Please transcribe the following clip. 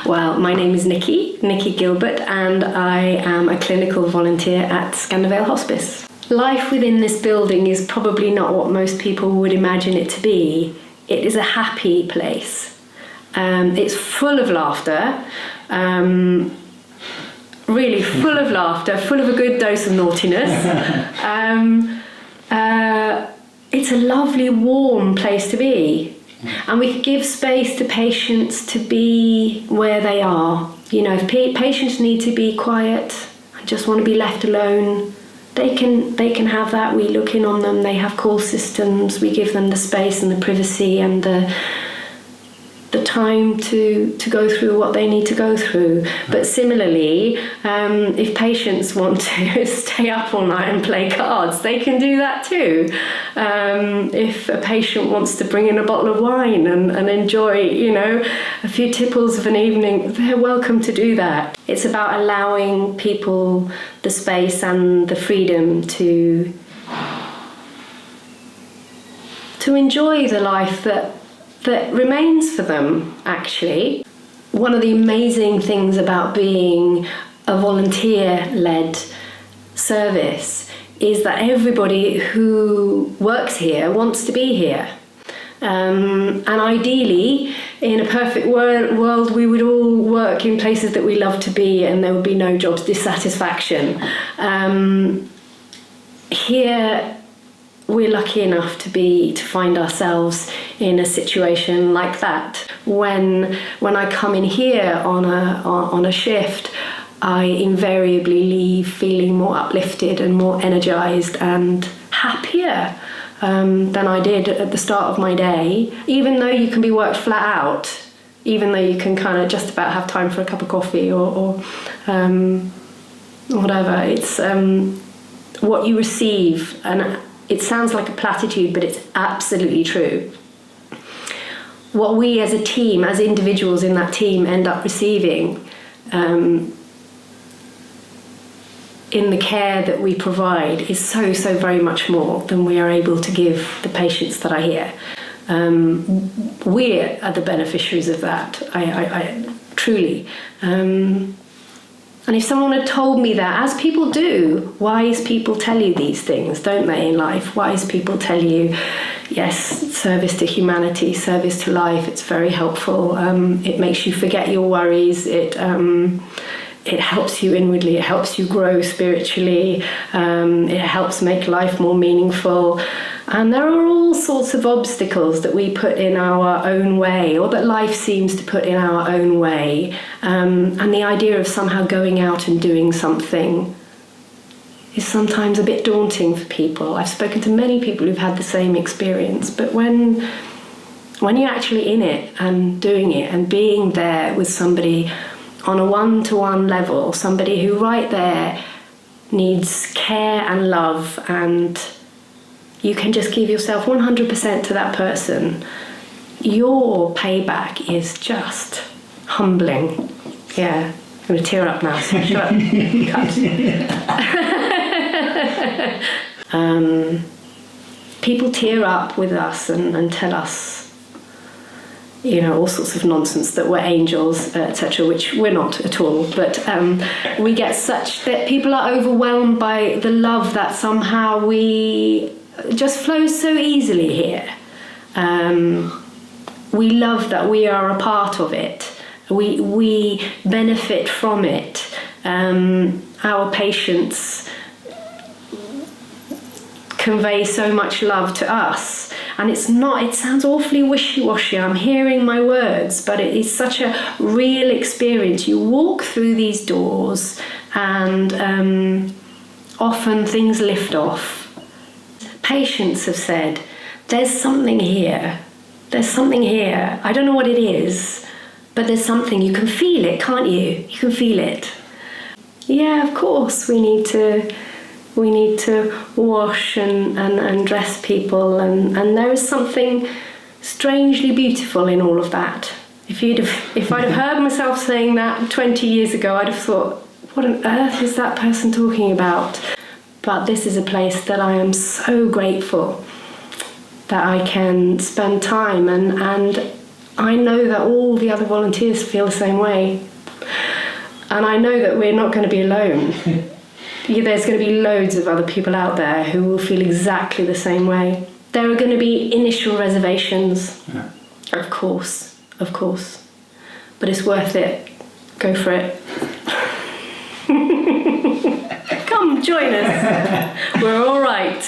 Well, my name is Nicki Gilbert, and I am a clinical volunteer at Skanda Vale Hospice. Life within this building is probably not what most people would imagine it to be. It is a happy place. It's full of laughter, really full of laughter, full of a good dose of naughtiness. It's a lovely, warm place to be. And we give space to patients to be where they are. You know, if patients need to be quiet and just want to be left alone, they can have that. We look in on them. They have call systems. We give them the space and the privacy and the time to go through what they need to go through. But similarly, if patients want to stay up all night and play cards, they can do that too. If a patient wants to bring in a bottle of wine and enjoy, you know, a few tipples of an evening, they're welcome to do that. It's about allowing people the space and the freedom to enjoy the life that remains for them, actually. One of the amazing things about being a volunteer-led service is that everybody who works here wants to be here. And ideally, in a perfect world, we would all work in places that we love to be and there would be no job dissatisfaction. Here, we're lucky enough to find ourselves in a situation like that. When I come in here on a shift, I invariably leave feeling more uplifted and more energized and happier than I did at the start of my day. Even though you can be worked flat out, even though you can kind of just about have time for a cup of coffee or whatever, it's what you receive. And it sounds like a platitude, but it's absolutely true. What we as a team, as individuals in that team, end up receiving in the care that we provide is so very much more than we are able to give the patients that are here. We are the beneficiaries of that, I truly. And if someone had told me that, as people do, wise people tell you these things, don't they, in life? Wise people tell you, yes, service to humanity, service to life, it's very helpful. It makes you forget your worries. It helps you inwardly. It helps you grow spiritually. It helps make life more meaningful. And there are all sorts of obstacles that we put in our own way, or that life seems to put in our own way. And the idea of somehow going out and doing something is sometimes a bit daunting for people. I've spoken to many people who've had the same experience, but when you're actually in it and doing it and being there with somebody on a one-to-one level, somebody who right there needs care and love, and you can just give yourself 100% to that person, your payback is just humbling. Yeah, I'm going to tear up now, so shut up. Cut. People tear up with us and tell us, you know, all sorts of nonsense, that we're angels, etc., which we're not at all. But we get such that people are overwhelmed by the love that somehow we just flows so easily here. We love that we are a part of it. We benefit from it. Our patients convey so much love to us. And it sounds awfully wishy-washy. I'm hearing my words, but it is such a real experience. You walk through these doors and often things lift off. Patients have said, there's something here. There's something here. I don't know what it is, but there's something. You can feel it, can't you? You can feel it. Yeah, of course, we need to wash and dress people, and there is something strangely beautiful in all of that. If I'd have heard myself saying that 20 years ago, I'd have thought, what on earth is that person talking about? But this is a place that I am so grateful that I can spend time and I know that all the other volunteers feel the same way. And I know that we're not going to be alone. There's going to be loads of other people out there who will feel exactly the same way. There are going to be initial reservations, of course. But it's worth it. Go for it. Come join us. We're all right.